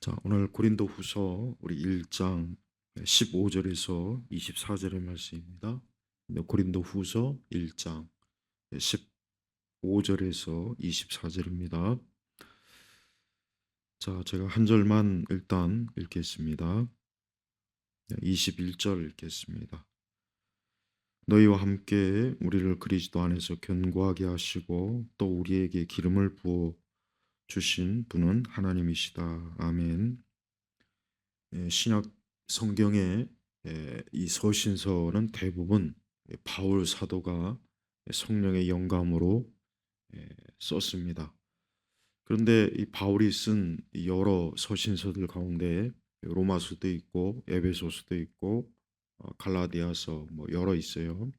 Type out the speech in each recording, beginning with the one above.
자, 오늘 고린도후서 우리 1장 15절에서 24절의 말씀입니다. 네, 고린도후서 1장 15절에서 24절입니다. 자, 제가 한 절만 일단 읽겠습니다. 21절 읽겠습니다. 너희와 함께 우리를 그리스도 안에서 견고하게 하시고 또 우리에게 기름을 부어 주신 분은 하나님이시다. 아멘. 신약 성경의 이 서신서는 대부분 바울 사도가 성령의 영감으로 썼습니다. 그런데 이 바울이 쓴 여러 서신서들 가운데 로마서도 있고 에베소서도 있고 갈라디아서 뭐 여러 있어요.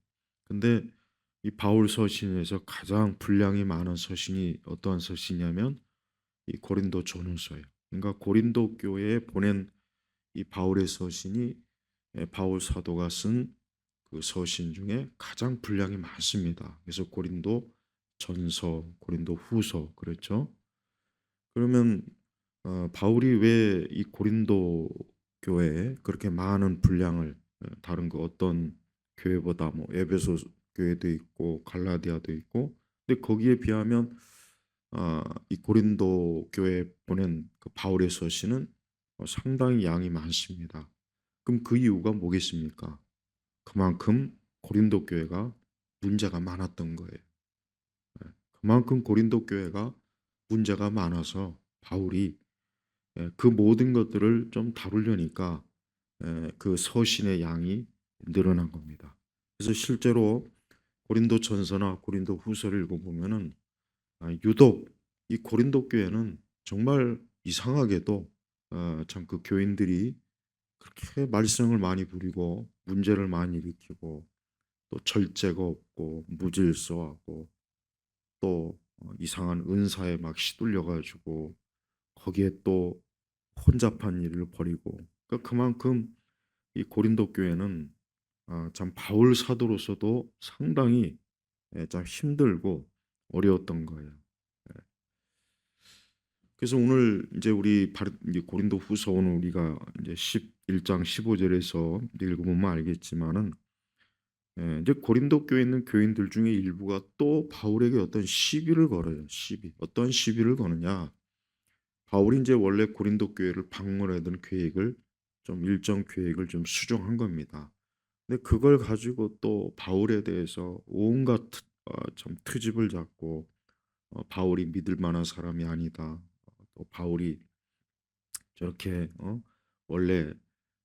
근데 이 바울 서신에서 가장 분량이 많은 서신이 어떠한 서신이냐면 이 고린도 전후서예요. 그러니까 고린도 교회에 보낸 이 바울의 서신이 바울 사도가 쓴 그 서신 중에 가장 분량이 많습니다. 그래서 고린도 전서, 고린도 후서 그렇죠. 그러면 바울이 왜 이 고린도 교회에 그렇게 많은 분량을 다른 그 어떤 교회보다 뭐 에베소 교회도 있고 갈라디아도 있고 근데 거기에 비하면 이 고린도 교회에 보낸 그 바울의 서신은 상당히 양이 많습니다. 그럼 그 이유가 뭐겠습니까? 그만큼 고린도 교회가 문제가 많았던 거예요. 그만큼 고린도 교회가 문제가 많아서 바울이 그 모든 것들을 좀 다루려니까 그 서신의 양이 늘어난 겁니다. 그래서 실제로 고린도 전서나 고린도 후서를 읽어보면은 유독 이 고린도 교회는 정말 이상하게도 참 그 교인들이 그렇게 말썽을 많이 부리고 문제를 많이 일으키고 또 절제가 없고 무질서하고 또 이상한 은사에 막 시들려 가지고 거기에 또 혼잡한 일을 벌이고 그러니까 그만큼 이 고린도 교회는 참 바울 사도로서도 상당히 참 힘들고 어려웠던 거예요. 그래서 오늘 이제 우리 이제 고린도후서 오늘 우리가 이제 11장 15절에서 읽어보면 알겠지만은 이제 고린도 교회에 있는 교인들 중에 일부가 또 바울에게 어떤 시비를 걸어요. 시비. 어떤 시비를 거느냐? 바울이 이제 원래 고린도 교회를 방문하던 계획을 좀 일정 계획을 좀 수정한 겁니다. 근데 그걸 가지고 또 바울에 대해서 온갖 좀 트집을 잡고 바울이 믿을 만한 사람이 아니다. 또 바울이 저렇게 원래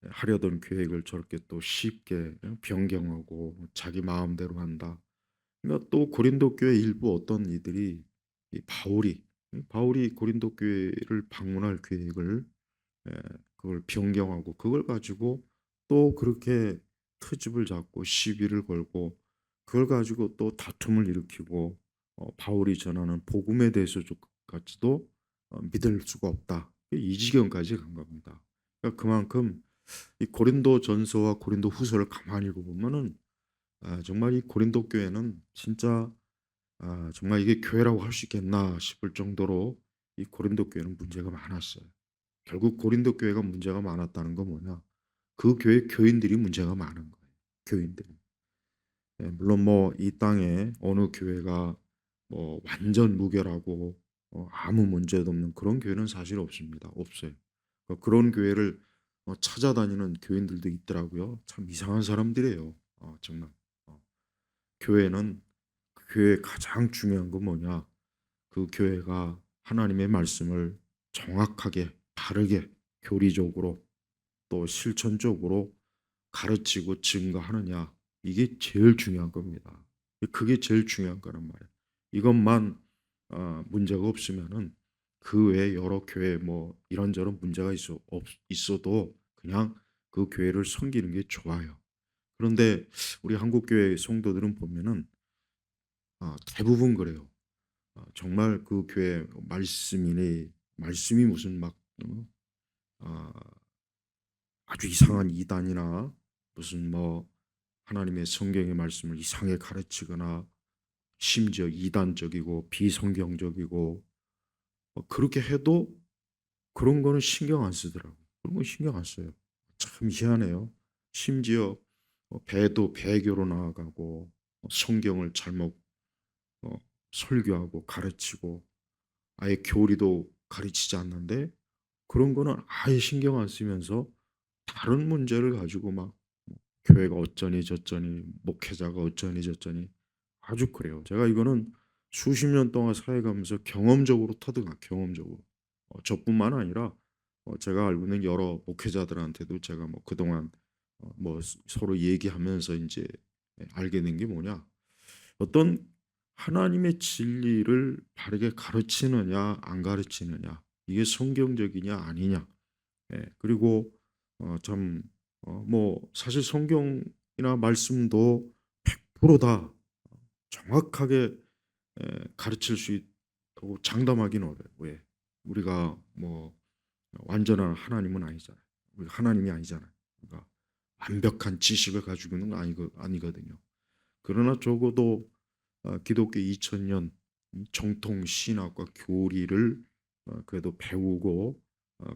하려던 계획을 저렇게 또 쉽게 변경하고 자기 마음대로 한다. 그러니까 또 고린도 교회 일부 어떤 이들이 이 바울이 고린도 교회를 방문할 계획을 에, 그걸 변경하고 그걸 가지고 또 그렇게 트집을 잡고 시비를 걸고 그걸 가지고 또 다툼을 일으키고 바울이 전하는 복음에 대해서까지도 믿을 수가 없다. 이 지경까지 간 겁니다. 그러니까 그만큼 이 고린도 전서와 고린도 후서를 가만히 읽어보면은 정말 이 고린도 교회는 진짜 정말 이게 교회라고 할 수 있겠나 싶을 정도로 이 고린도 교회는 문제가 많았어요. 결국 고린도 교회가 문제가 많았다는 건 뭐냐? 그 교회 교인들이 문제가 많은 거예요. 교인들이. 물론 뭐 이 땅에 어느 교회가 뭐 완전 무결하고 아무 문제도 없는 그런 교회는 사실 없습니다. 없어요. 그런 교회를 찾아다니는 교인들도 있더라고요. 참 이상한 사람들이에요. 정말. 어, 교회는 그 교회의 가장 중요한 건 뭐냐? 그 교회가 하나님의 말씀을 정확하게 바르게 교리적으로 또 실천적으로 가르치고 증거하느냐 이게 제일 중요한 겁니다. 그게 제일 중요한 거란 말이에요. 이것만 문제가 없으면은 그 외에 여러 교회 뭐 이런저런 문제가 있어도 그냥 그 교회를 섬기는 게 좋아요. 그런데 우리 한국 교회 성도들은 보면은 대부분 그래요. 정말 그 교회 말씀이 무슨 막 아, 아주 이상한 이단이나 무슨 뭐 하나님의 성경의 말씀을 이상하게 가르치거나 심지어 이단적이고 비성경적이고 그렇게 해도 그런 거는 신경 안 쓰더라고요. 그런 건 신경 안 써요. 참 희한해요. 심지어 배도 배교로 나아가고 성경을 잘못 어 설교하고 가르치고 아예 교리도 가르치지 않는데 그런 거는 아예 신경 안 쓰면서 다른 문제를 가지고 막 교회가 어쩌니 저쩌니 목회자가 어쩌니 저쩌니 아주 그래요. 제가 이거는 수십 년 동안 사회 가면서 경험적으로 터득한 경험적으로. 저뿐만 아니라 제가 알고 있는 여러 목회자들한테도 제가 뭐 그동안 뭐 서로 얘기하면서 인제 알게 된 게 뭐냐. 어떤 하나님의 진리를 바르게 가르치느냐 안 가르치느냐 이게 성경적이냐 아니냐. 예. 그리고 참 뭐 사실 성경이나 말씀도 100% 다 정확하게 가르칠 수 있다고 장담하기는 어려워요. 왜? 우리가 뭐 완전한 하나님은 아니잖아요. 우리가 하나님이 아니잖아요. 그러니까 완벽한 지식을 가지고 있는 건 아니거든요. 그러나 적어도 기독교 2000년 정통 신학과 교리를 그래도 배우고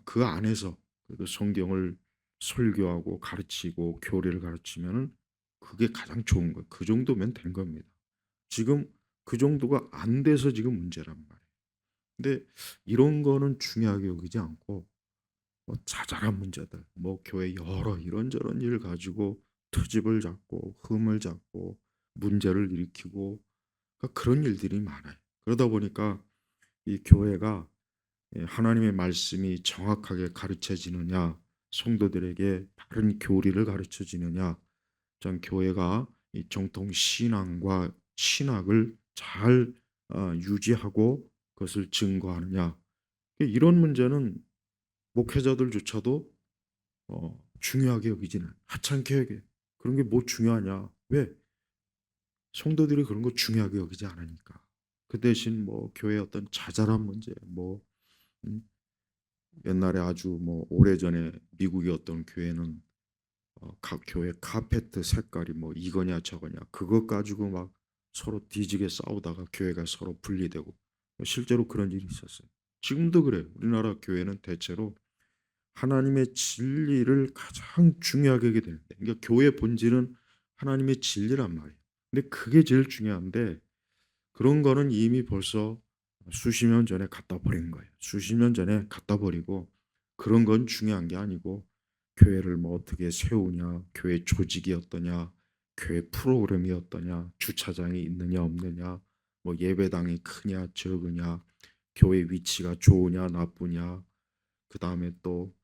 그 안에서 그래도 성경을 설교하고 가르치고 교리를 가르치면은 그게 가장 좋은 거예요. 그 정도면 된 겁니다. 지금 그 정도가 안 돼서 지금 문제란 말이에요. 근데 이런 거는 중요하게 여기지 않고 자잘한 문제들 뭐 교회 여러 이런저런 일 가지고 트집을 잡고 흠을 잡고 문제를 일으키고 그런 일들이 많아요. 그러다 보니까 이 교회가 하나님의 말씀이 정확하게 가르쳐지느냐, 성도들에게 바른 교리를 가르쳐지느냐, 전 교회가 이 정통 신앙과 신학을 잘 유지하고 그것을 증거하느냐. 이런 문제는 목회자들조차도 중요하게 여기지는 하찮게 여겨요. 그런 게 뭐 중요하냐? 왜? 성도들이 그런 거 중요하게 여기지 않으니까. 그 대신 뭐 교회의 어떤 자잘한 문제 뭐 음 옛날에 아주 뭐 오래전에 미국의 어떤 교회는 각 교회 카페트 색깔이 뭐 이거냐 저거냐 그것 가지고 막 서로 뒤지게 싸우다가 교회가 서로 분리되고 실제로 그런 일이 있었어요. 지금도 그래요. 우리나라 교회는 대체로 하나님의 진리를 가장 중요하게 하게 되는데 그러니까 교회의 본질은 하나님의 진리란 말이에요. 근데 그게 제일 중요한데 그런 거는 이미 벌써 수십 년 전에 갖다 버린 거예요. 수십 년 전에 갖다 버리고 그런 건 중요한 게 아니고 교회를 뭐 어떻게 세우냐, 교회 조직이 어떠냐, 교회 프로그램이 어떠냐, 주차장이 있느냐 없느냐, 뭐 예배당이 크냐 적으냐, 교회 위치가 좋으냐 나쁘냐, 그다음에 또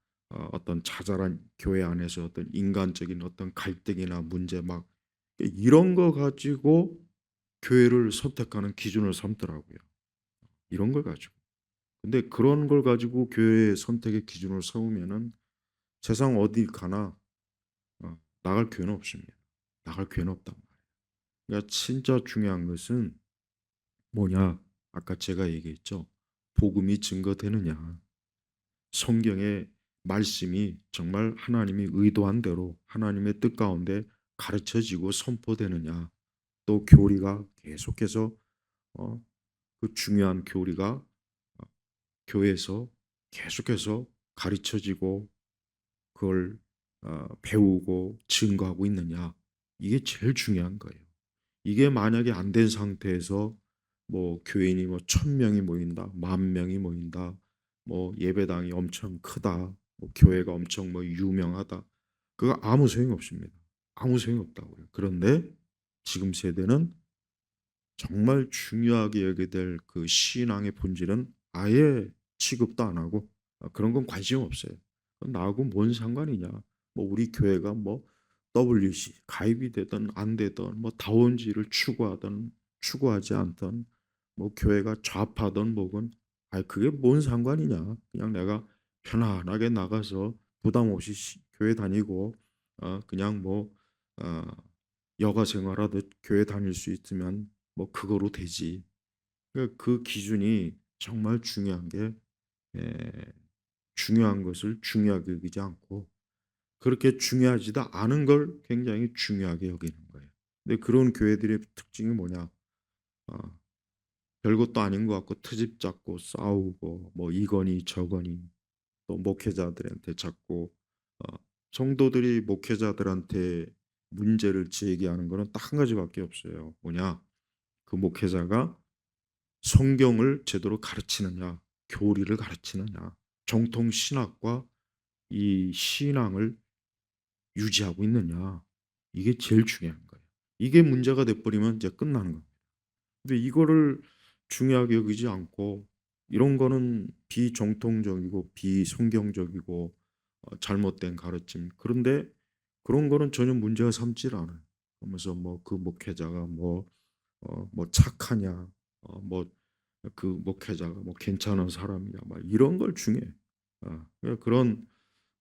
어떤 자잘한 교회 안에서 어떤 인간적인 어떤 갈등이나 문제 막 이런 거 가지고 교회를 선택하는 기준을 삼더라고요. 이런 걸 가지고. 근데 그런 걸 가지고 교회의 선택의 기준을 세우면은 세상 어디 가나 나갈 교회는 없습니다. 나갈 교회는 없단 말이에요. 그러니까 진짜 중요한 것은 뭐냐? 아까 제가 얘기했죠. 복음이 증거되느냐. 성경의 말씀이 정말 하나님이 의도한 대로 하나님의 뜻 가운데 가르쳐지고 선포되느냐. 또 교리가 계속해서 어 그 중요한 교리가 교회에서 계속해서 가르쳐지고 그걸 배우고 증거하고 있느냐. 이게 제일 중요한 거예요. 이게 만약에 안 된 상태에서 뭐 교인이 뭐 1000명이 모인다. 10,000명이 모인다. 뭐 예배당이 엄청 크다. 뭐 교회가 엄청 뭐 유명하다. 그거 아무 소용이 없습니다. 아무 소용이 없다고요. 그런데 지금 세대는 정말 중요하게 여겨야 될 그 신앙의 본질은 아예 취급도 안 하고 그런 건 관심 없어요. 나하고 뭔 상관이냐. 뭐 우리 교회가 뭐 WC 가입이 되든 안 되든 뭐 다원지를 추구하든 추구하지 않든 뭐 교회가 좌파든 뭐건 그게 뭔 상관이냐. 그냥 내가 편안하게 나가서 부담 없이 교회 다니고 그냥 뭐 어 여가 생활하듯 교회 다닐 수 있으면 뭐 그거로 되지. 그 기준이 정말 중요한 게 에, 중요한 것을 중요하게 여기지 않고 그렇게 중요하지도 않은 걸 굉장히 중요하게 여기는 거예요. 근데 그런 교회들의 특징이 뭐냐? 어, 별것도 아닌 것 같고 트집 잡고 싸우고 뭐 이거니 저거니 또 목회자들한테 자꾸 어 성도들이 목회자들한테 문제를 제기하는 거는 딱 한 가지밖에 없어요. 뭐냐? 그 목회자가 성경을 제대로 가르치느냐, 교리를 가르치느냐, 정통 신학과 이 신앙을 유지하고 있느냐. 이게 제일 중요한 거예요. 이게 문제가 돼 버리면 이제 끝나는 겁니다. 근데 이거를 중요하게 여기지 않고 이런 거는 비정통적이고 비성경적이고 잘못된 가르침. 그런데 그런 거는 전혀 문제가 삼질 않아요. 그러면서 뭐 그 목회자가 뭐 착하냐, 뭐 그 목회자가 뭐 괜찮은 사람이냐, 막 이런 걸 중요해. 그러니까 그런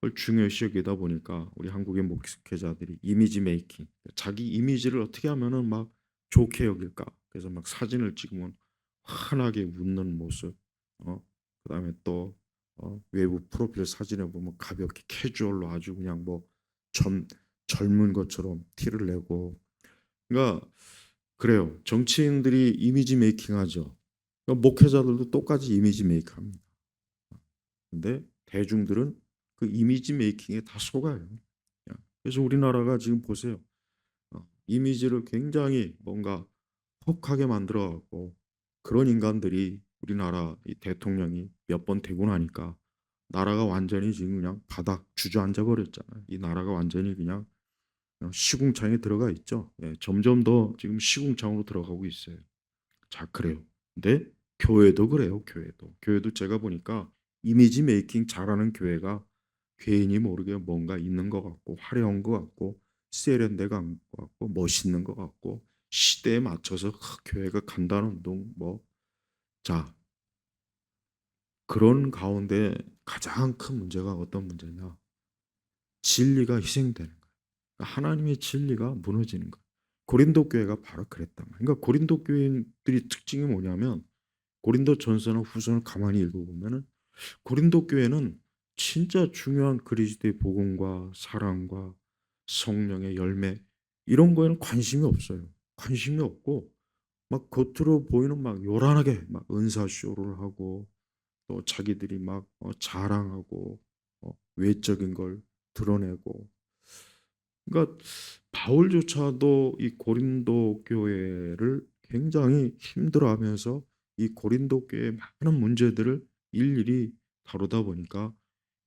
걸 중요시 여기다 보니까 우리 한국의 목회자들이 이미지 메이킹, 자기 이미지를 어떻게 하면은 막 좋게 여길까. 그래서 막 사진을 찍으면 환하게 웃는 모습, 그다음에 또 외부 프로필 사진에 보면 가볍게 캐주얼로 아주 그냥 뭐 젊, 젊은 것처럼 티를 내고. 그러니까 그래요. 정치인들이 이미지 메이킹하죠. 그러니까 목회자들도 똑같이 이미지 메이크합니다. 근데 대중들은 그 이미지 메이킹에 다 속아요. 그래서 우리나라가 지금 보세요. 이미지를 굉장히 뭔가 혹하게 만들어 갖고 그런 인간들이 우리나라 이 대통령이 몇 번 되고 나니까 나라가 완전히 지금 그냥 바닥 주저앉아 버렸잖아요. 이 나라가 완전히 그냥 시궁창에 들어가 있죠. 예, 점점 더 지금 시궁창으로 들어가고 있어요. 자, 그래요. 근데 교회도 그래요. 교회도 제가 보니까 이미지 메이킹 잘하는 교회가 괜히 모르게 뭔가 있는 것 같고 화려한 것 같고 세련돼 간 것 같고 멋있는 것 같고 시대에 맞춰서 교회가 간다는 운동 뭐. 자, 그런 가운데 가장 큰 문제가 어떤 문제냐? 진리가 희생되는 거예요. 그러니까 하나님의 진리가 무너지는 거예요. 고린도 교회가 바로 그랬단 말이에요. 그러니까 고린도 교인들이 특징이 뭐냐면 고린도 전서나 후서를 가만히 읽어보면은 고린도 교회는 진짜 중요한 그리스도의 복음과 사랑과 성령의 열매 이런 거에는 관심이 없어요. 관심이 없고 막 겉으로 보이는 막 요란하게 막 은사 쇼를 하고 또 자기들이 막 자랑하고 외적인 걸 드러내고. 그러니까 바울조차도 이 고린도 교회를 굉장히 힘들어하면서 이 고린도 교회의 많은 문제들을 일일이 다루다 보니까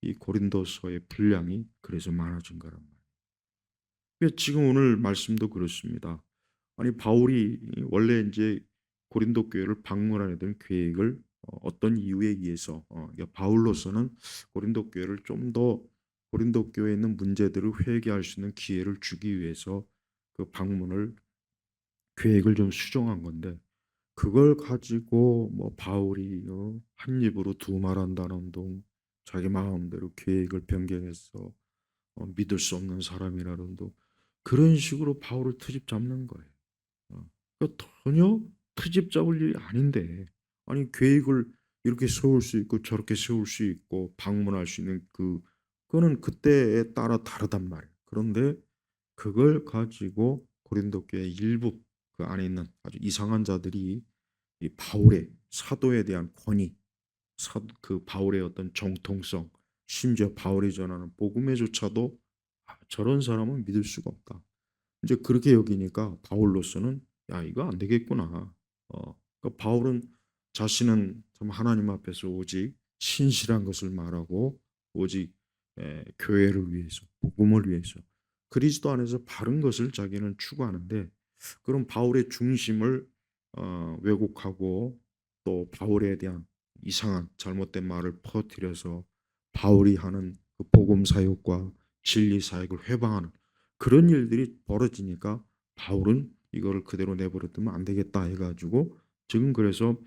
이 고린도서의 분량이 그래서 많아진 거란 말이에요. 그래서 지금 오늘 말씀도 그렇습니다. 아니 바울이 원래 이제 고린도 교회를 방문하려 던 계획을 어떤 이유에 의해서 그러니까 바울로서는 고린도 교회를 좀 더 고린도 교회에 있는 문제들을 회개할 수 있는 기회를 주기 위해서 그 방문을 계획을 좀 수정한 건데 그걸 가지고 뭐 바울이 한 입으로 두 말한다는 둥 자기 마음대로 계획을 변경해서 믿을 수 없는 사람이라는 둥 그런 식으로 바울을 트집 잡는 거예요. 전혀 트집 잡을 일이 아닌데 아니 계획을 이렇게 세울 수 있고 저렇게 세울 수 있고 방문할 수 있는 그거는 그때에 따라 다르단 말이에요. 그런데 그걸 가지고 고린도 교회 일부 그 안에 있는 아주 이상한 자들이 이 바울의 사도에 대한 권위, 그 바울의 어떤 정통성, 심지어 바울이 전하는 복음에조차도 저런 사람은 믿을 수가 없다. 이제 그렇게 여기니까 바울로서는 야 이거 안 되겠구나. 그러니까 바울은 자신은 참 하나님 앞에서 오직 신실한 것을 말하고 오직 교회를 위해서 복음을 위해서 그리스도 안에서 바른 것을 자기는 추구하는데 그런 바울의 중심을 왜곡하고 또 바울에 대한 이상한 잘못된 말을 퍼뜨려서 바울이 하는 그 복음 사역과 진리 사역을 회방하는 그런 일들이 벌어지니까 바울은 이거를 그대로 내버려 두면 안 되겠다 해가지고 지금 그래서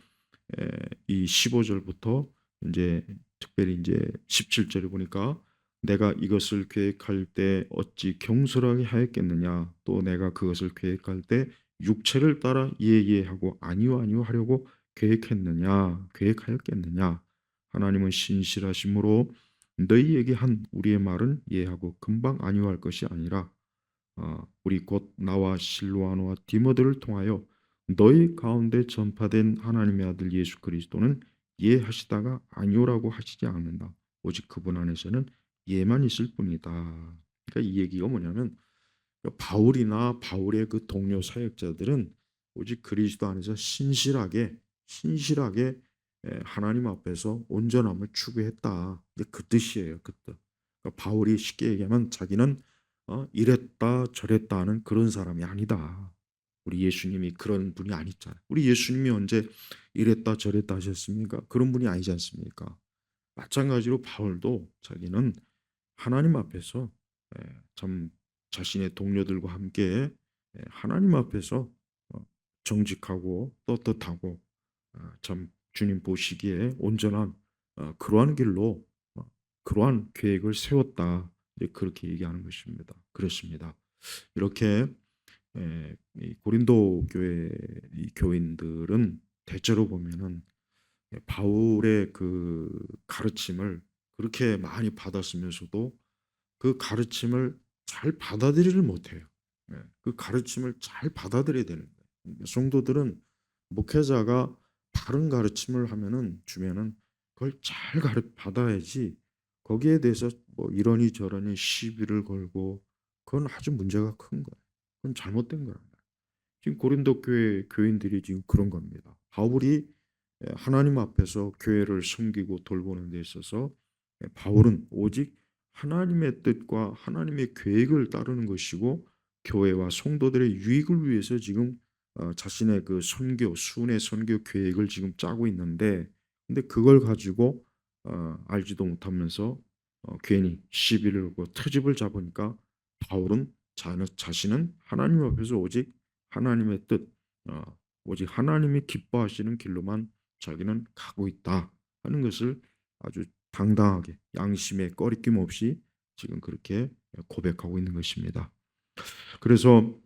이 15절부터 이제 특별히 이제 17절에 보니까 내가 이것을 계획할 때 어찌 경솔하게 하였겠느냐 또 내가 그것을 계획할 때 육체를 따라 예하고 아니요 아니요 하려고 계획하였겠느냐 하나님은 신실하심으로 너희에게 한 우리의 말은 예하고 금방 아니요 할 것이 아니라 우리 곧 나와 실로아노와 디모데를 통하여 너희 가운데 전파된 하나님의 아들 예수 그리스도는 예하시다가 아니오라고 하시지 않는다. 오직 그분 안에서는 예만 있을 뿐이다. 그러니까 이 얘기가 뭐냐면 바울이나 바울의 그 동료 사역자들은 오직 그리스도 안에서 신실하게 하나님 앞에서 온전함을 추구했다. 이제 그 뜻이에요. 그 뜻. 그러니까 바울이 쉽게 얘기하면 자기는 이랬다 저랬다 하는 그런 사람이 아니다. 우리 예수님이 그런 분이 아니잖아요. 우리 예수님이 언제 이랬다 저랬다 하셨습니까? 그런 분이 아니지 않습니까? 마찬가지로 바울도 자기는 하나님 앞에서 참 자신의 동료들과 함께 하나님 앞에서 정직하고 떳떳하고 참 주님 보시기에 온전한 그러한 길로 그러한 계획을 세웠다. 이제 그렇게 얘기하는 것입니다. 그렇습니다. 이렇게 이 고린도 교회 이 교인들은 대체로 보면은 바울의 그 가르침을 그렇게 많이 받았으면서도 그 가르침을 잘 받아들이지를 못해요. 그 가르침을 잘 받아들여야 되는 거예요. 성도들은 목회자가 바른 가르침을 하면은 주면은 그걸 잘 받아야지 거기에 대해서 뭐 이러니 저러니 시비를 걸고 그건 아주 문제가 큰 거예요. 그건 잘못된 거란 말이에요. 지금 고린도 교회 교인들이 지금 그런 겁니다. 바울이 하나님 앞에서 교회를 섬기고 돌보는 데 있어서 바울은 오직 하나님의 뜻과 하나님의 계획을 따르는 것이고 교회와 성도들의 유익을 위해서 지금 자신의 그 선교 순회 선교 계획을 지금 짜고 있는데 근데 그걸 가지고 알지도 못하면서 괜히 시비를 걸고 트집을 잡으니까 바울은 자신은 하나님 앞에서 오직 하나님의 뜻 어, 오직 하나님이 기뻐하시는 길로만 자기는 가고 있다 하는 것을 아주 당당하게 양심에 꺼리낌 없이 지금 그렇게 고백하고 있는 것입니다. 그래서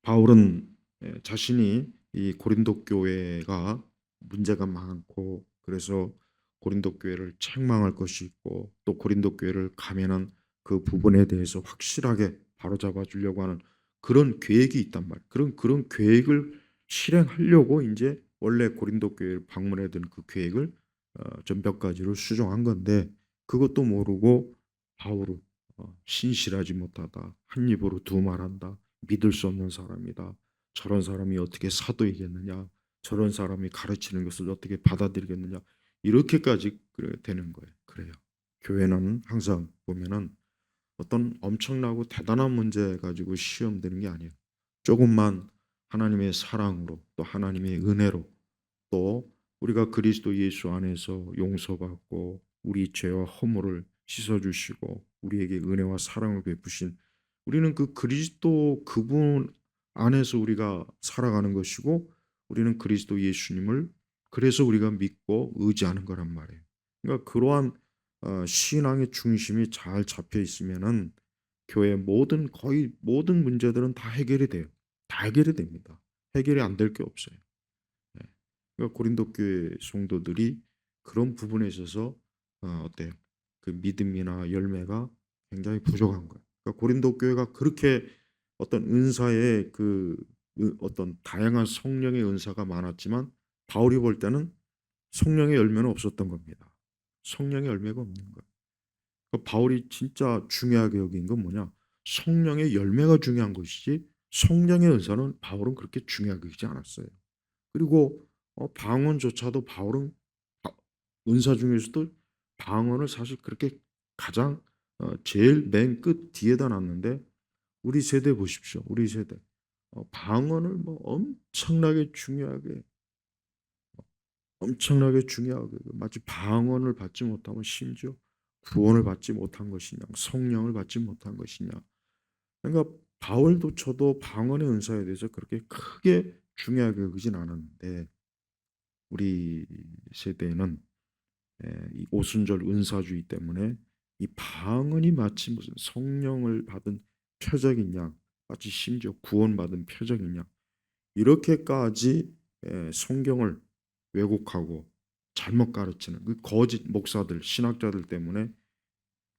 바울은 자신이 이 고린도 교회가 문제가 많고 그래서 고린도 교회를 책망할 것이 있고 또 고린도 교회를 가면한 그 부분에 대해서 확실하게 바로잡아 주려고 하는 그런 계획이 있단 말이에요. 그런 계획을 실행하려고 이제 원래 고린도 교회를 방문하던 그 계획을 좀 몇 가지를 수정한 건데 그것도 모르고 바울은 신실하지 못하다. 한 입으로 두 말한다. 믿을 수 없는 사람이다. 저런 사람이 어떻게 사도이겠느냐. 저런 사람이 가르치는 것을 어떻게 받아들이겠느냐. 이렇게까지 되는 거예요. 그래요. 교회는 항상 보면은 어떤 엄청나고 대단한 문제 가지고 시험 되는 게 아니에요. 조금만 하나님의 사랑으로 또 하나님의 은혜로 또 우리가 그리스도 예수 안에서 용서받고 우리 죄와 허물을 씻어주시고 우리에게 은혜와 사랑을 베푸신 우리는 그 그리스도 그분 안에서 우리가 살아가는 것이고 우리는 그리스도 예수님을 그래서 우리가 믿고 의지하는 거란 말이에요. 그러니까 그러한 신앙의 중심이 잘 잡혀 있으면은 교회 거의 모든 문제들은 다 해결이 돼요. 다 해결이 됩니다. 해결이 안 될 게 없어요. 네. 그러니까 고린도 교회 성도들이 그런 부분에 있어서 어때요? 그 믿음이나 열매가 굉장히 부족한 거예요. 그러니까 고린도 교회가 그렇게 어떤 은사의 어떤 다양한 성령의 은사가 많았지만 바울이 볼 때는 성령의 열매는 없었던 겁니다. 성령의 열매가 없는 거예요. 그러니까 바울이 진짜 중요하게 여긴 건 뭐냐? 성령의 열매가 중요한 것이지 성령의 은사는 바울은 그렇게 중요하게 여기지 않았어요. 그리고 방언조차도 바울은 바 은사 중에서도 방언을 사실 그렇게 가장 제일 맨 끝 뒤에다 놨는데 우리 세대 보십시오. 우리 세대. 방언을 뭐 엄청나게 중요하게 마치 방언을 받지 못하면 심지어 구원을 받지 못한 것이냐, 성령을 받지 못한 것이냐. 그러니까 바울도 방언의 은사에 대해서 그렇게 크게 중요하게 여기진 않았는데 우리 세대는 이 오순절 은사주의 때문에 이 방언이 마치 무슨 성령을 받은 표적이냐, 마치 심지어 구원받은 표적이냐 이렇게까지 성경을 왜곡하고 잘못 가르치는 그 거짓 목사들, 신학자들 때문에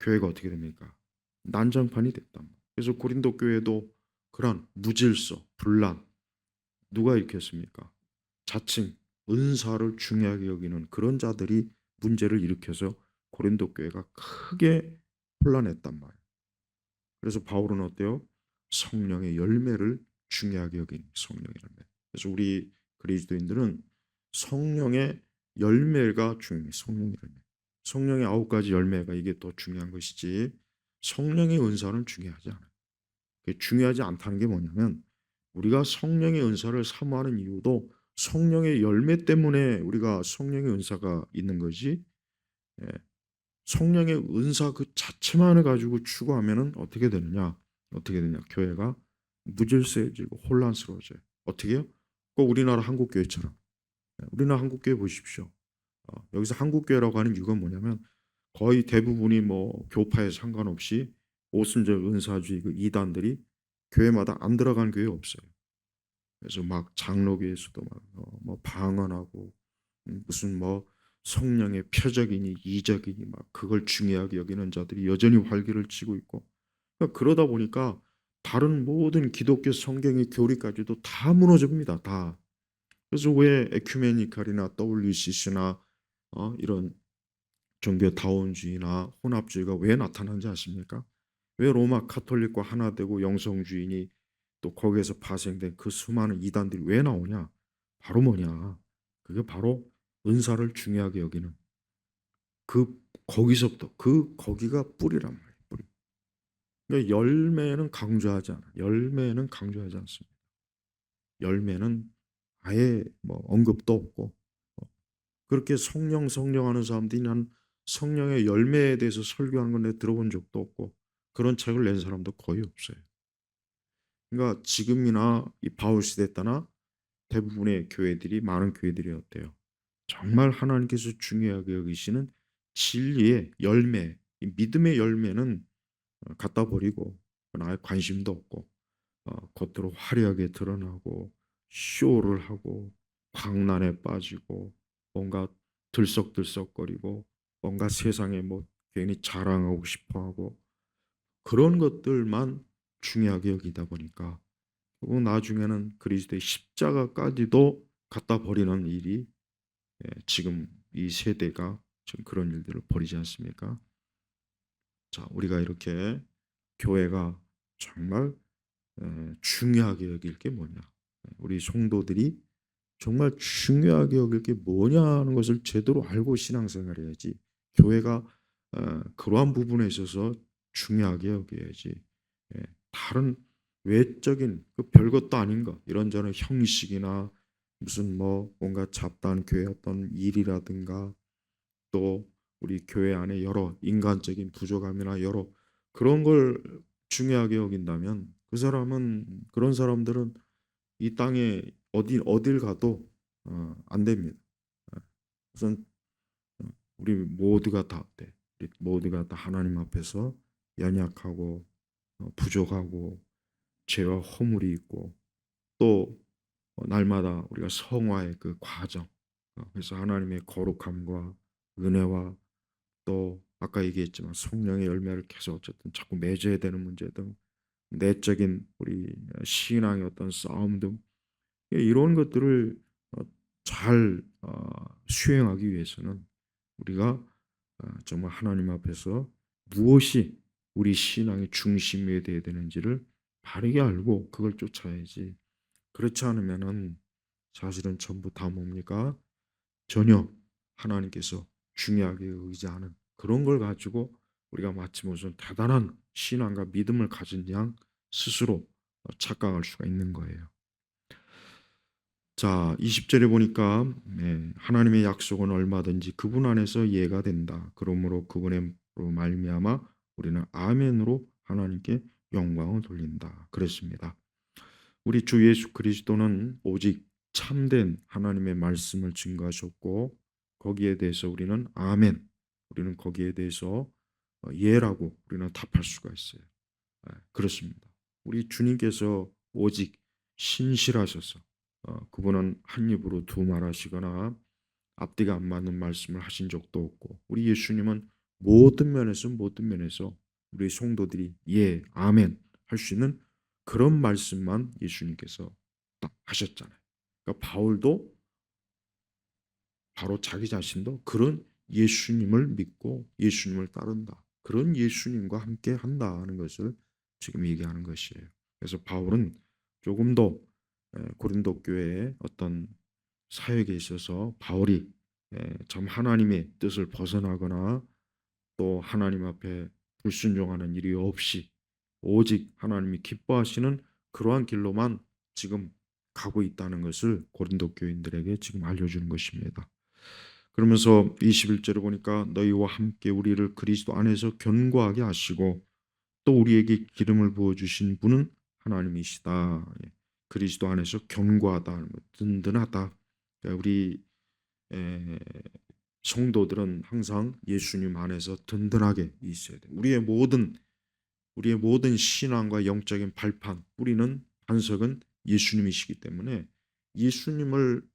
교회가 어떻게 됩니까? 난장판이 됐단 말이에요. 그래서 고린도 교회도 그런 무질서, 분란 누가 일으켰습니까? 자칭 은사를 중요하게 여기는 그런 자들이 문제를 일으켜서 고린도 교회가 크게 혼란했단 말이에요. 그래서 바울은 어때요? 성령의 열매를 중요하게 여긴 성령의 열매. 그래서 우리 그리스도인들은 성령의 열매가 중요해요. 성령의 열매. 성령의 9가지 열매가 이게 더 중요한 것이지 성령의 은사는 중요하지 않아요. 그게 중요하지 않다는 게 뭐냐면 우리가 성령의 은사를 사모하는 이유도 성령의 열매 때문에 우리가 성령의 은사가 있는 거지. 예, 성령의 은사 그 자체만을 가지고 추구하면은 어떻게 되느냐? 어떻게 되냐? 교회가 무질서해지고 혼란스러워져요. 어떻게요? 꼭 우리나라 한국교회처럼. 우리나라 한국교회 보십시오. 여기서 한국교회라고 하는 이유가 뭐냐면 거의 대부분이 뭐 교파에 상관없이 오순절 은사주의 그 이단들이 교회마다 안 들어간 교회 없어요. 그래서 막 장로교에서도 뭐 방언하고 무슨 뭐 성령의 표적이니 이적이니 막 그걸 중요하게 여기는 자들이 여전히 활기를 치고 있고 그러다 보니까 다른 모든 기독교 성경의 교리까지도 다 무너집니다. 다. 그래서 왜 에큐메니칼이나 WCC나 이런 종교 다원주의나 혼합주의가 왜 나타난지 아십니까? 왜 로마 카톨릭과 하나 되고 영성주의니 또 거기에서 파생된 그 수많은 이단들이 왜 나오냐? 바로 뭐냐? 그게 바로 은사를 중요하게 여기는 그 거기서부터 그 거기가 뿌리란 말이에요. 뿌리. 그러니까 열매는 강조하지 않아. 열매는 강조하지 않습니다. 열매는 아예 뭐 언급도 없고 그렇게 성령 하는 사람들이 난 성령의 열매에 대해서 설교하는 건 내가 들어본 적도 없고 그런 책을 낸 사람도 거의 없어요. 그러니까 지금이나 이 바울 시대 때나 대부분의 교회들이 많은 교회들이 어때요? 정말 하나님께서 중요하게 여기시는 진리의 열매, 이 믿음의 열매는 갖다 버리고 아예 관심도 없고 겉으로 화려하게 드러나고 쇼를 하고 광란에 빠지고 뭔가 들썩들썩거리고 뭔가 세상에 뭐 괜히 자랑하고 싶어하고 그런 것들만 중요하게 여기다 보니까 그리고 나중에는 그리스도의 십자가까지도 갖다 버리는 일이 지금 이 세대가 지금 그런 일들을 벌이지 않습니까? 자, 우리가 이렇게 교회가 정말 중요하게 여길 게 뭐냐? 우리 성도들이 정말 중요하게 여길 게 뭐냐는 것을 제대로 알고 신앙생활 해야지. 교회가 그러한 부분에 있어서 중요하게 여겨야지. 예, 다른 외적인 그 별것도 아닌 거 이런저런 형식이나 무슨 뭐 뭔가 잡다한 교회 어떤 일이라든가 또 우리 교회 안에 여러 인간적인 부족함이나 여러 그런 걸 중요하게 여긴다면 그 사람은 그런 사람들은 이 땅에 어딜 가도 안 됩니다. 우선 우리 모두가 다 어때? 우리 모두가 다 하나님 앞에서 연약하고 부족하고 죄와 허물이 있고 또 날마다 우리가 성화의 그 과정 그래서 하나님의 거룩함과 은혜와 또 아까 얘기했지만 성령의 열매를 계속 어쨌든 자꾸 맺어야 되는 문제 등 내적인 우리 신앙의 어떤 싸움 등 이런 것들을 잘 수행하기 위해서는 우리가 정말 하나님 앞에서 무엇이 우리 신앙의 중심이 되어야 되는지를 바르게 알고 그걸 쫓아야지. 그렇지 않으면은 사실은 전부 다 뭡니까? 전혀 하나님께서 중요하게 여기지 않은 그런 걸 가지고 우리가 마치 무슨 대단한 신앙과 믿음을 가진 양 스스로 착각할 수가 있는 거예요. 자, 20절에 보니까 하나님의 약속은 얼마든지 그분 안에서 이해가 된다. 그러므로 그분으로 말미암아 우리는 아멘으로 하나님께 영광을 돌린다. 그랬습니다. 우리 주 예수 그리스도는 오직 참된 하나님의 말씀을 증거하셨고 거기에 대해서 우리는 아멘. 우리는 거기에 대해서 예라고 우리는 답할 수가 있어요. 그렇습니다. 우리 주님께서 오직 신실하셔서 그분은 한 입으로 두 말 하시거나 앞뒤가 안 맞는 말씀을 하신 적도 없고 우리 예수님은 모든 면에서 우리 성도들이 예, 아멘 할 수 있는 그런 말씀만 예수님께서 딱 하셨잖아요. 그러니까 바울도 바로 자기 자신도 그런 예수님을 믿고 예수님을 따른다. 그런 예수님과 함께 한다는 것을 지금 얘기하는 것이에요. 그래서 바울은 조금 더 고린도 교회의 어떤 사역에 있어서 바울이 참 하나님의 뜻을 벗어나거나 또 하나님 앞에 불순종하는 일이 없이 오직 하나님이 기뻐하시는 그러한 길로만 지금 가고 있다는 것을 고린도 교인들에게 지금 알려주는 것입니다. 그러면서 21절에 보니까 너희와 함께 우리를 그리스도 안에서 견고하게 하시고 또 우리에게 기름을 부어 주신 분은 하나님이시다. 그리스도 안에서 견고하다, 든든하다. 그러니까 우리 에, 성도들은 항상 예수님 안에서 든든하게 있어야 돼. 우리의 모든 신앙과 영적인 발판, 뿌리는 반석은 예수님이시기 때문에 예수님을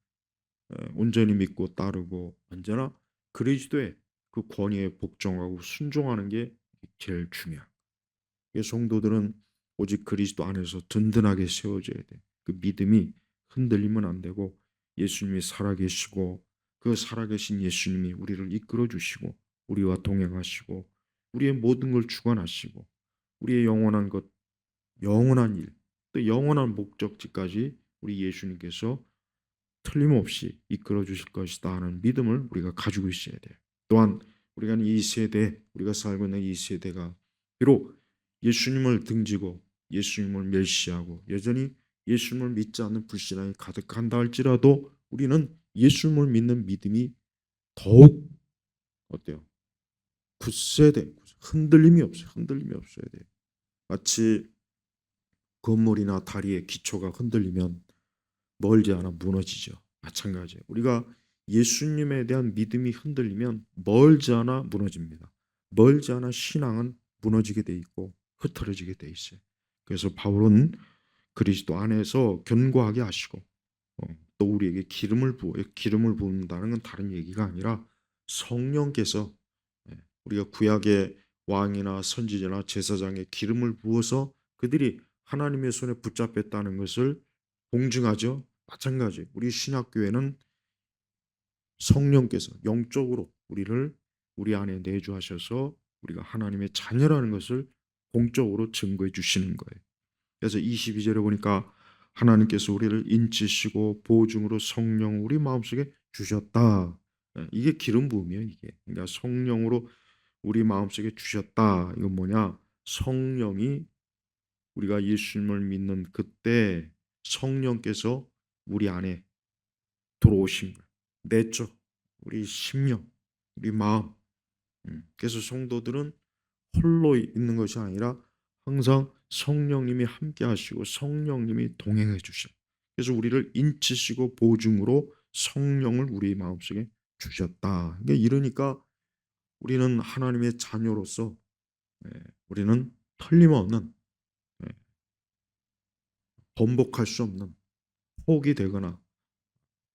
온전히 믿고 따르고 언제나 그리스도의 그 권위에 복종하고 순종하는 게 제일 중요한. 성도들은 오직 그리스도 안에서 든든하게 세워져야 돼. 그 믿음이 흔들리면 안 되고 예수님이 살아계시고 그 살아계신 예수님이 우리를 이끌어 주시고 우리와 동행하시고 우리의 모든 걸 주관하시고 우리의 영원한 것, 영원한 일, 또 영원한 목적지까지 우리 예수님께서 틀림없이 이끌어 주실 것이다 하는 믿음을 우리가 가지고 있어야 돼요. 또한 우리가 이 세대, 우리가 살고 있는 이 세대가 비록 예수님을 등지고 예수님을 멸시하고 여전히 예수님을 믿지 않는 불신앙이 가득한다 할지라도 우리는 예수님을 믿는 믿음이 더욱 어때요? 굳세대, 흔들림이 없어요. 흔들림이 없어야 돼요. 마치 건물이나 다리의 기초가 흔들리면 멀지 않아 무너지죠. 마찬가지예요. 우리가 예수님에 대한 믿음이 흔들리면 멀지 않아 무너집니다. 멀지 않아 신앙은 무너지게 돼 있고 흐트러지게 돼 있어요. 그래서 바울은 그리스도 안에서 견고하게 하시고 또 우리에게 기름을 부은다는 건 다른 얘기가 아니라 성령께서 우리가 구약의 왕이나 선지자나 제사장의 기름을 부어서 그들이 하나님의 손에 붙잡혔다는 것을 공증하죠. 마찬가지 우리 신학교회는 성령께서 영적으로 우리를 우리 안에 내주하셔서 우리가 하나님의 자녀라는 것을 공적으로 증거해 주시는 거예요. 그래서 22절에 보니까 하나님께서 우리를 인치시고 보증으로 성령 우리 마음속에 주셨다. 이게 기름 부음이에요. 이게 그러니까 성령으로 우리 마음속에 주셨다. 이건 뭐냐? 성령이 우리가 예수님을 믿는 그때 성령께서 우리 안에 들어오신 거예요. 내적, 우리 심령, 우리 마음. 그래서 성도들은 홀로 있는 것이 아니라 항상 성령님이 함께 하시고 성령님이 동행해 주셔. 그래서 우리를 인치시고 보증으로 성령을 우리 마음속에 주셨다. 그러니까 이러니까 우리는 하나님의 자녀로서 우리는 틀림없는 번복할 수 없는 혹이 되거나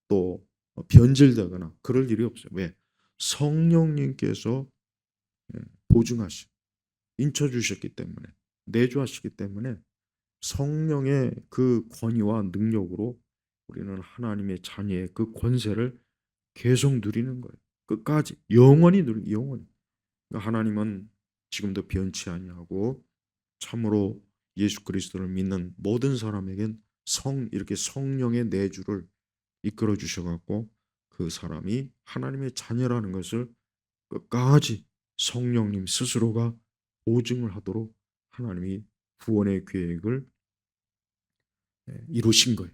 또 변질되거나 그럴 일이 없어요. 왜? 성령님께서 보증하시 인쳐 주셨기 때문에 내주하시기 때문에 성령의 그 권위와 능력으로 우리는 하나님의 자녀의 그 권세를 계속 누리는 거예요. 끝까지 영원히 누리 영원히. 그러니까 하나님은 지금도 변치 아니하고 참으로 예수 그리스도를 믿는 모든 사람에겐 이렇게 성령의 내주를 이끌어 주셔 갖고 그 사람이 하나님의 자녀라는 것을 끝까지 성령님 스스로가 보증을 하도록 하나님이 구원의 계획을 이루신 거예요.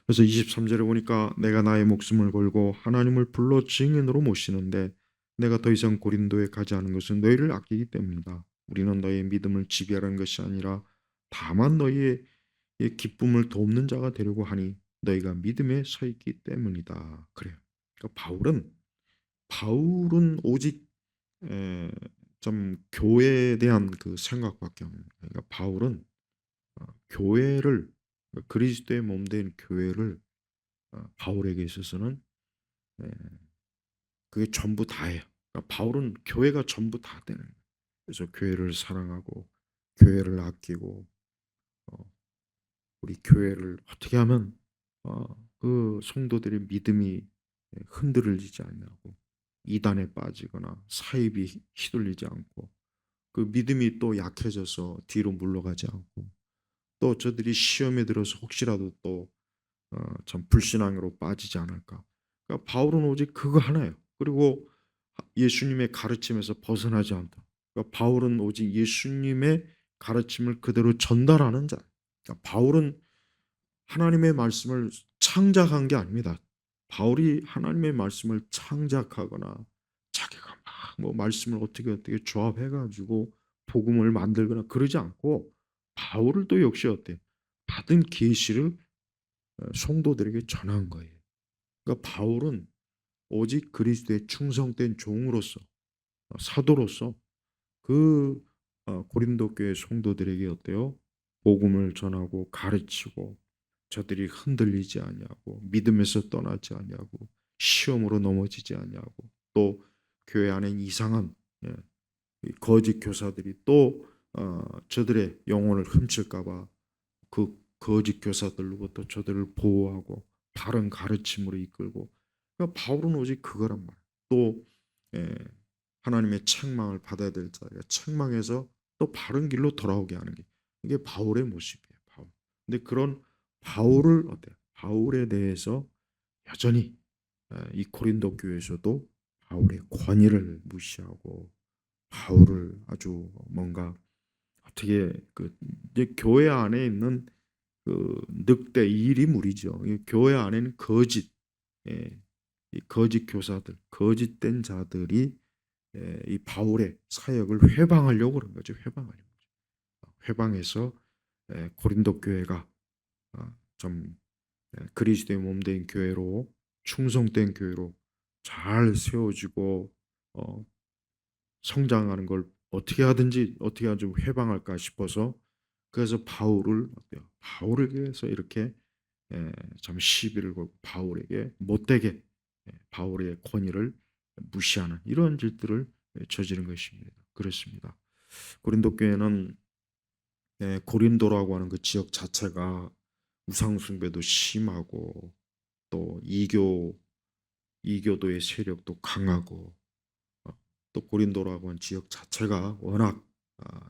그래서 23절에 보니까 내가 나의 목숨을 걸고 하나님을 불러 증인으로 모시는데 내가 더 이상 고린도에 가지 않은 것은 너희를 아끼기 때문이다. 우리는 너희의 믿음을 지배하는 것이 아니라 다만 너희의 기쁨을 돕는 자가 되려고 하니 너희가 믿음에 서 있기 때문이다. 그래요. 그러니까 바울은 오직 좀 교회에 대한 그 생각밖에 없는. 그러니까 바울은 교회를 그리스도의 몸된 교회를 바울에게 있어서는 예, 그게 전부 다예요. 그러니까 바울은 교회가 전부 다 되는 거예요. 그래서 교회를 사랑하고 교회를 아끼고 우리 교회를 어떻게 하면 그 성도들의 믿음이 흔들리지 아니하고 이단에 빠지거나 사입이 휘둘리지 않고 그 믿음이 또 약해져서 뒤로 물러가지 않고 또 저들이 시험에 들어서 혹시라도 또 참 불신앙으로 빠지지 않을까. 그러니까 바울은 오직 그거 하나예요. 그리고 예수님의 가르침에서 벗어나지 않다. 그러니까 바울은 오직 예수님의 가르침을 그대로 전달하는 자. 그러니까 바울은 하나님의 말씀을 창작한 게 아닙니다. 바울이 하나님의 말씀을 창작하거나 자기가 막 뭐 말씀을 어떻게 조합해 가지고 복음을 만들거나 그러지 않고 바울은 또 역시 어때? 받은 계시를 성도들에게 전한 거예요. 그러니까 바울은 오직 그리스도의 충성된 종으로서 사도로서 그 고린도 교회 성도들에게 어때요? 복음을 전하고 가르치고 저들이 흔들리지 아니하고 믿음에서 떠나지 아니하고 시험으로 넘어지지 아니하고 또 교회 안에 이상한 거짓 교사들이 또 저들의 영혼을 훔칠까봐 그 거짓 교사들로부터 저들을 보호하고 바른 가르침으로 이끌고 그러니까 바울은 오직 그거란 말이에요. 또 예, 하나님의 책망을 받아야 될 자리가 책망해서 또 바른 길로 돌아오게 하는 게 이게 바울의 모습이에요. 바울. 근데 그런 바울을 어때요? 바울에 대해서 여전히 이 고린도 교회에서도 바울의 권위를 무시하고 바울을 아주 뭔가 어떻게 그 이제 교회 안에 있는 그 늑대 일이 무리죠. 이 교회 안에는 거짓, 이 거짓 교사들, 거짓된 자들이 이 바울의 사역을 회방하려고 그런 거죠. 회방하려고. 회방해서 고린도 교회가 좀 그리스도의 몸된 교회로 충성된 교회로 잘 세워지고 성장하는 걸 어떻게 하든지 어떻게 하좀 회방할까 싶어서 그래서 바울을 어때요? 바울을 위해서 이렇게 참 시비를 걸고 바울에게 못되게 바울의 권위를 무시하는 이런 일들을 저지른 것입니다. 그렇습니다. 고린도 교회는 고린도라고 하는 그 지역 자체가 우상 숭배도 심하고 또 이교도의 세력도 강하고 또 고린도라고 하는 지역 자체가 워낙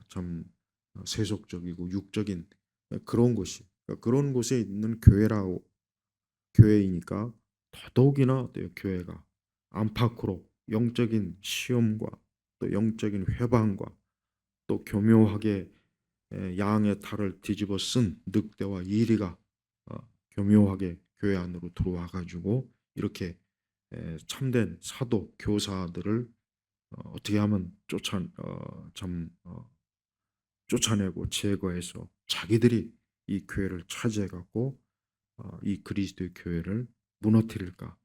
참 세속적이고 육적인 그런 곳이 그러니까 그런 곳에 있는 교회이니까 더더욱이나 어때요? 교회가 안팎으로 영적인 시험과 또 영적인 회방과 또 교묘하게 양의 탈을 뒤집어 쓴 늑대와 이리가 교묘하게 교회 안으로 들어와 가지고 이렇게 참된 사도 교사들을 어떻게 하면 쫓아내고 제거해서 자기들이 이 교회를 차지해 갖고 이 그리스도의 교회를 무너뜨릴까?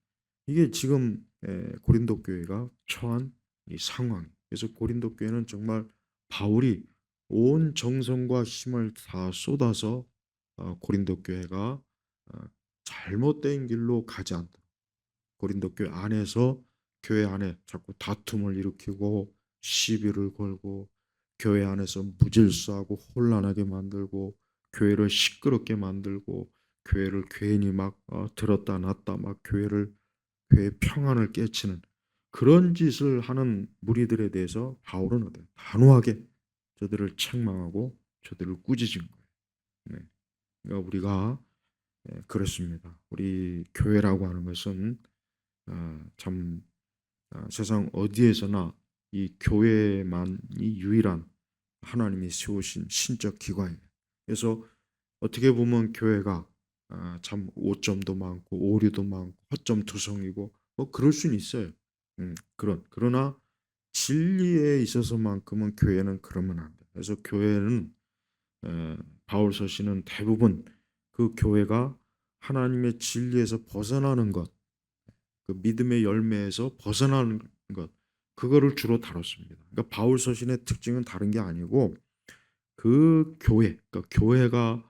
이게 지금 고린도 교회가 처한 이 상황. 그래서 고린도 교회는 정말 바울이 온 정성과 힘을 다 쏟아서 고린도 교회가 잘못된 길로 가지 않도록 고린도 교회 안에서 교회 안에 자꾸 다툼을 일으키고 시비를 걸고 교회 안에서 무질서하고 혼란하게 만들고 교회를 시끄럽게 만들고 교회를 괜히 막 들었다 놨다 막 교회의 평안을 깨치는 그런 짓을 하는 무리들에 대해서 바울은 어때 단호하게 저들을 책망하고 저들을 꾸짖은 거예요. 네. 그러니까 우리가 그렇습니다. 우리 교회라고 하는 것은 참 세상 어디에서나 이 교회만이 유일한 하나님이 세우신 신적 기관이에요. 그래서 어떻게 보면 교회가 참 오점도 많고 오류도 많고 허점투성이고 뭐 그럴 수는 있어요. 그러나 진리에 있어서만큼은 교회는 그러면 안 돼. 그래서 교회는 바울 서신은 대부분 그 교회가 하나님의 진리에서 벗어나는 것, 그 믿음의 열매에서 벗어나는 것, 그거를 주로 다뤘습니다. 그러니까 바울 서신의 특징은 다른 게 아니고 그 교회, 그러니까 교회가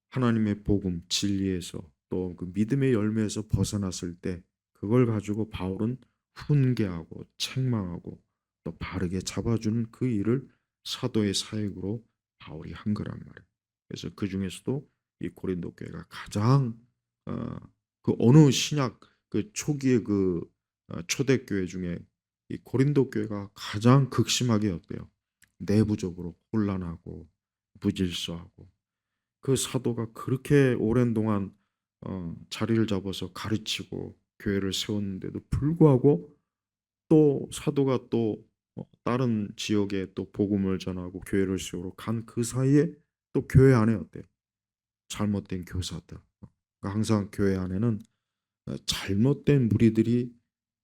하나님의 복음, 진리에서 또 그 믿음의 열매에서 벗어났을 때 그걸 가지고 바울은 훈계하고 책망하고 또 바르게 잡아주는 그 일을 사도의 사역으로 바울이 한 거란 말이에요. 그래서 그 중에서도 이 고린도 교회가 가장 어, 그 어느 신약 그 초기의 초대교회 중에 이 고린도 교회가 가장 극심하게 어때요? 내부적으로 혼란하고 무질서하고 그 사도가 그렇게 오랜 동안 자리를 잡아서 가르치고 교회를 세웠는데도 불구하고 또 사도가 또 다른 지역에 또 복음을 전하고 교회를 세우러 간 그 사이에 또 교회 안에 어때요? 잘못된 교사들. 그러니까 항상 교회 안에는 잘못된 무리들이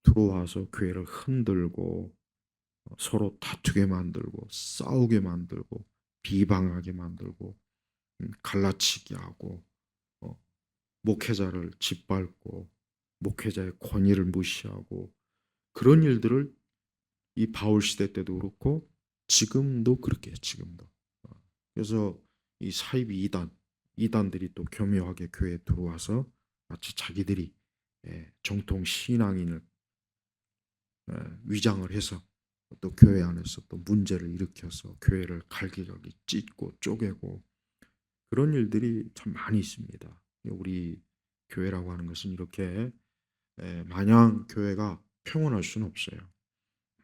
들어와서 교회를 흔들고 서로 다투게 만들고 싸우게 만들고 비방하게 만들고 갈라치기 하고 어 목회자를 짓밟고 목회자의 권위를 무시하고 그런 일들을 이 바울 시대 때도 그렇고 지금도 그렇게 해요, 지금도. 그래서 이 사이비 이단들이 또 교묘하게 교회에 들어와서 마치 자기들이 정통 신앙인을 위장을 해서 또 교회 안에서 또 문제를 일으켜서 교회를 갈기갈기 찢고 쪼개고 그런 일들이 참 많이 있습니다. 우리 교회라고 하는 것은 이렇게 마냥 교회가 평온할 수는 없어요.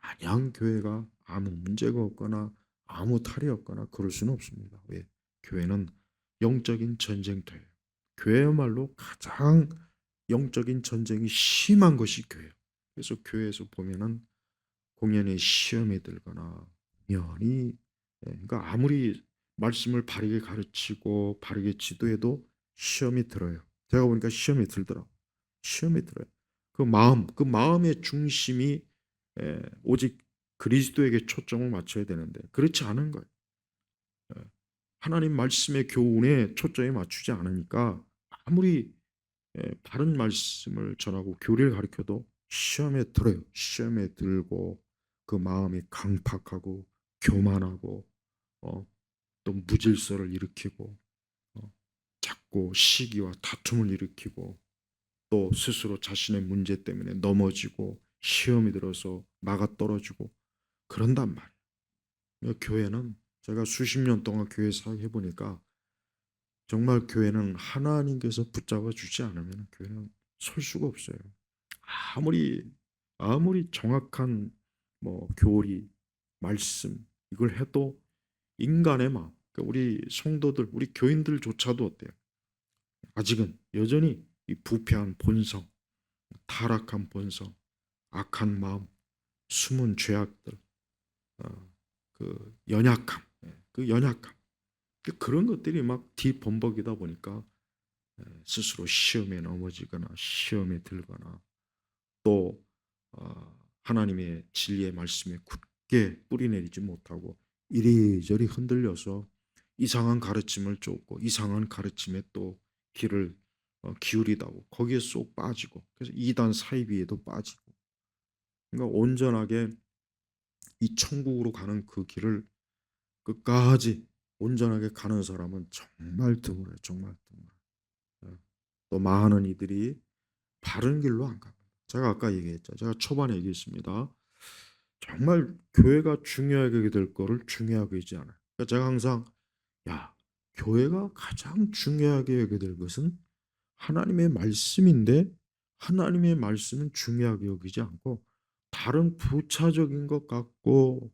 마냥 교회가 아무 문제가 없거나 아무 탈이 없거나 그럴 수는 없습니다. 왜? 교회는 영적인 전쟁터예요. 교회야말로 가장 영적인 전쟁이 심한 것이 교회예요. 그래서 교회에서 보면은 공연히 시험에 들거나 공연히 그러니까 아무리 말씀을 바르게 가르치고 바르게 지도해도 시험이 들어요. 제가 보니까 시험이 들더라고. 시험이 들어요. 그 마음의 중심이 오직 그리스도에게 초점을 맞춰야 되는데 그렇지 않은 거예요. 예. 하나님 말씀의 교훈에 초점이 맞추지 않으니까 아무리 바른 말씀을 전하고 교리를 가르쳐도 시험에 들어요. 시험에 들고 그 마음이 강팍하고 교만하고 어, 또 무질서를 일으키고 자꾸 시기와 다툼을 일으키고 또 스스로 자신의 문제 때문에 넘어지고 시험이 들어서 나가 떨어지고 그런단 말이에요. 교회는 제가 수십 년 동안 교회 사역해 보니까 정말 교회는 하나님께서 붙잡아 주지 않으면 교회는 설 수가 없어요. 아무리 정확한 교리, 말씀 이걸 해도 인간의 마음, 그러니까 우리 성도들, 우리 교인들조차도 어때요? 아직은 여전히 이 부패한 본성, 타락한 본성, 악한 마음, 숨은 죄악들, 그 연약함, 그 연약함, 그런 것들이 막 뒤범벅이다 보니까 스스로 시험에 넘어지거나 시험에 들거나 또 하나님의 진리의 말씀에 굳게 뿌리내리지 못하고 이리저리 흔들려서 이상한 가르침을 쫓고 이상한 가르침에 또 귀를 기울이다 고 거기에 쏙 빠지고 그래서 이단 사이비에도 빠지고 그러니까 온전하게 이 천국으로 가는 그 길을 끝까지 온전하게 가는 사람은 정말 드물어요. 정말 드물어요. 예. 또 많은 이들이 바른 길로 안 갑니다. 제가 아까 얘기했죠. 제가 초반에 얘기했습니다. 정말 교회가 중요하게 여겨야 될 거를 중요하게 여기지 않아요. 그러니까 제가 항상 야, 교회가 가장 중요하게 여겨야 될 것은 하나님의 말씀인데 하나님의 말씀은 중요하게 여기지 않고 다른 부차적인 것 같고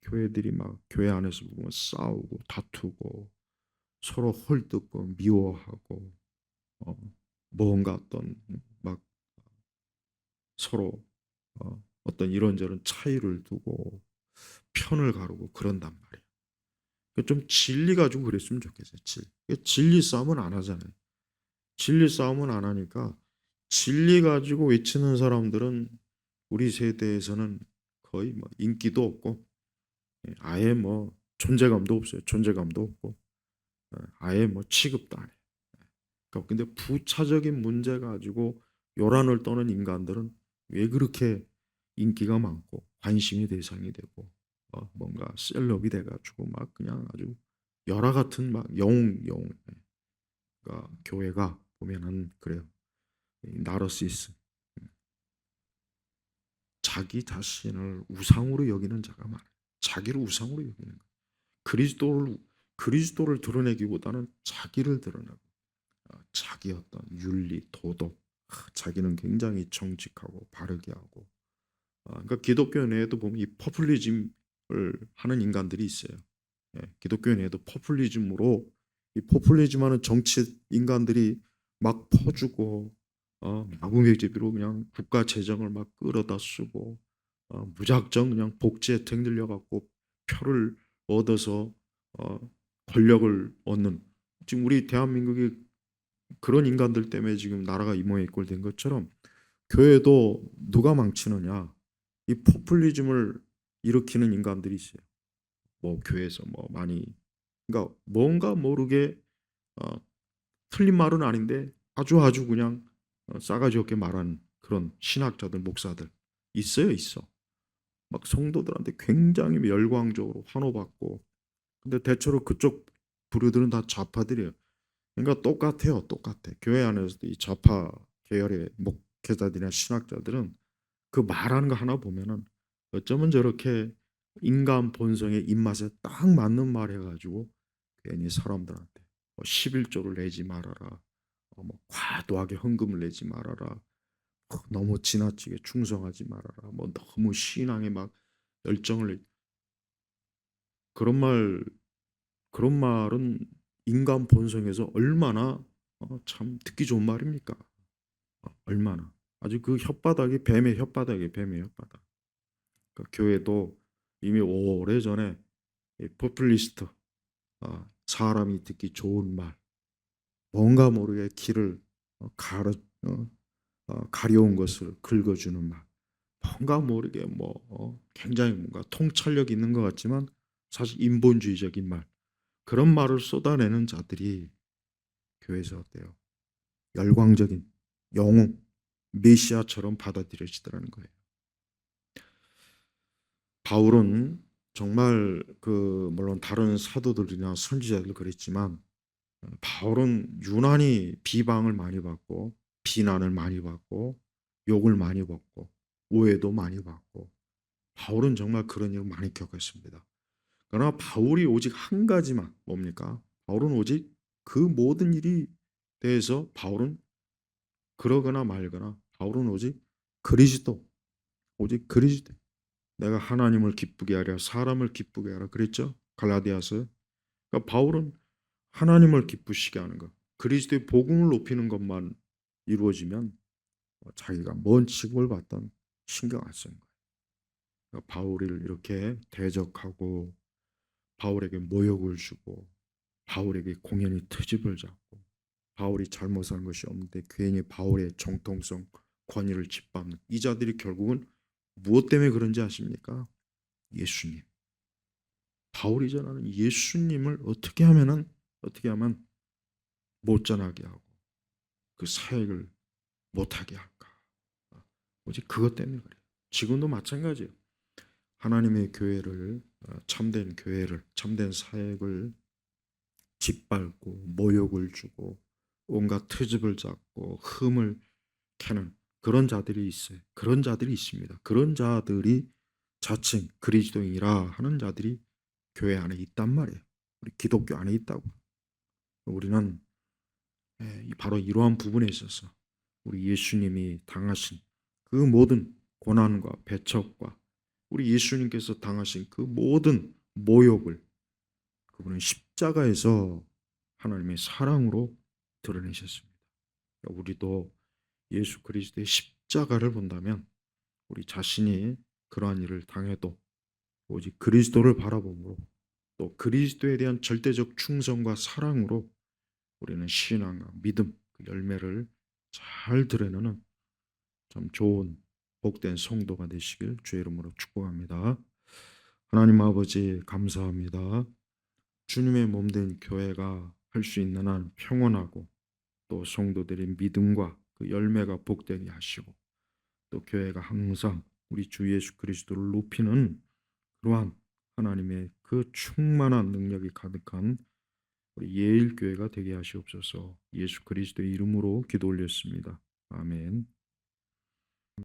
교회들이 막 교회 안에서 보면 싸우고 다투고 서로 헐뜯고 미워하고 어, 뭔가 어떤 막 서로 어떤 이런저런 차이를 두고 편을 가르고 그런단 말이에요. 좀 진리 가지고 그랬으면 좋겠어요. 진리 싸움은 안 하잖아요. 진리 싸움은 안 하니까 진리 가지고 외치는 사람들은 우리 세대에서는 거의 인기도 없고 아예 존재감도 없어요. 존재감도 없고 아예 취급도 안 해요. 그러니까 근데 부차적인 문제 가지고 요란을 떠는 인간들은 왜 그렇게 인기가 많고 관심의 대상이 되고 뭔가 셀럽이 돼가지고 막 그냥 아주 열화 같은 막 영웅 그러니까 교회가 보면은 그래요. 나르시스 자기 자신을 우상으로 여기는 자가 많아요. 자기를 우상으로 여기는 거예요. 그리스도를 그리스도를 드러내기보다는 자기를 드러내고 자기 어떤 윤리, 도덕 자기는 굉장히 정직하고 바르게 하고 그러니까 기독교 내에도 보면 이 포퓰리즘을 하는 인간들이 있어요. 예, 기독교 내에도 포퓰리즘으로 이 포퓰리즘하는 정치 인간들이 막 퍼주고 마구매집으로 그냥 국가 재정을 막 끌어다 쓰고 무작정 그냥 복지 혜택 늘려갖고 표를 얻어서 어, 권력을 얻는 지금 우리 대한민국이 그런 인간들 때문에 지금 나라가 이 모양이 꼴 된 것처럼 교회도 누가 망치느냐 이 포퓰리즘을 일으키는 인간들이 있어요. 뭐 교회에서 뭐 많이 그러니까 뭔가 모르게 어, 틀린 말은 아닌데 아주 그냥 싸가지 없게 말하는 그런 신학자들 목사들 있어요 있어. 막 성도들한테 굉장히 열광적으로 환호받고 근데 대체로 그쪽 부류들은 다 좌파들이에요. 그러니까 똑같아요 똑같아. 교회 안에서도 이 좌파 계열의 목회자들이나 신학자들은 그 말하는 거 하나 보면은 어쩌면 저렇게 인간 본성의 입맛에 딱 맞는 말 해가지고 괜히 사람들한테 뭐 11조를 내지 말아라. 뭐 과도하게 헌금을 내지 말아라. 너무 지나치게 충성하지 말아라. 뭐 너무 신앙에 막 열정을 그런 말 그런 말은 인간 본성에서 얼마나 참 듣기 좋은 말입니까? 얼마나 아주 그 혓바닥이 뱀의 혓바닥. 그 교회도 이미 오래전에 이 포퓰리스트 사람이 듣기 좋은 말 뭔가 모르게 귀를 가려 가려운 것을 긁어주는 말 뭔가 모르게 뭐 굉장히 뭔가 통찰력 있는 것 같지만 사실 인본주의적인 말 그런 말을 쏟아내는 자들이 교회에서 어때요? 열광적인 영웅 메시아처럼 받아들여지더라는 거예요. 바울은 정말 그 물론 다른 사도들이나 선지자들 그랬지만 바울은 유난히 비방을 많이 받고 비난을 많이 받고 욕을 많이 받고 오해도 많이 받고 바울은 정말 그런 일을 많이 겪었습니다. 그러나 바울이 오직 한 가지만 뭡니까? 바울은 오직 그 모든 일이 대해서 바울은 그러거나 말거나 바울은 오직 그리스도 오직 그리스도 내가 하나님을 기쁘게 하려 사람을 기쁘게 하라 그랬죠? 갈라디아서. 그러니까 바울은 하나님을 기쁘시게 하는 것, 그리스도의 복음을 높이는 것만 이루어지면 자기가 뭔 직업을 받든 신경 안 쓰는 거예요. 그러니까 바울을 이렇게 대적하고 바울에게 모욕을 주고 바울에게 공연히 트집을 잡고 바울이 잘못한 것이 없는데 괜히 바울의 정통성 권위를 짓밟는 이 자들이 결국은 무엇 때문에 그런지 아십니까? 예수님. 바울이 전하는 예수님을 어떻게 하면 못 전하게 하고 그 사역을 못하게 할까? 오직 그것 때문에 그래요. 지금도 마찬가지예요. 하나님의 교회를 참된 교회를 참된 사역을 짓밟고 모욕을 주고 온갖 트집을 잡고 흠을 캐는 그런 자들이 있어요. 그런 자들이 있습니다. 그런 자들이 자칭 그리스도인이라 하는 자들이 교회 안에 있단 말이에요. 우리 기독교 안에 있다고. 우리는 바로 이러한 부분에 있어서 우리 예수님이 당하신 그 모든 고난과 배척과 우리 예수님께서 당하신 그 모든 모욕을 그분은 십자가에서 하나님의 사랑으로 드러내셨습니다. 우리도 예수 그리스도의 십자가를 본다면 우리 자신이 그러한 일을 당해도 오직 그리스도를 바라보므로 또 그리스도에 대한 절대적 충성과 사랑으로 우리는 신앙과 믿음 그 열매를 잘 드러내는 참 좋은 복된 성도가 되시길 주의 이름으로 축복합니다. 하나님 아버지 감사합니다. 주님의 몸된 교회가 할 수 있는 한 평온하고 또 성도들의 믿음과 그 열매가 복되게 하시고 또 교회가 항상 우리 주 예수 그리스도를 높이는 그러한 하나님의 그 충만한 능력이 가득한 우리 예일교회가 되게 하시옵소서. 예수 그리스도의 이름으로 기도 올렸습니다. 아멘.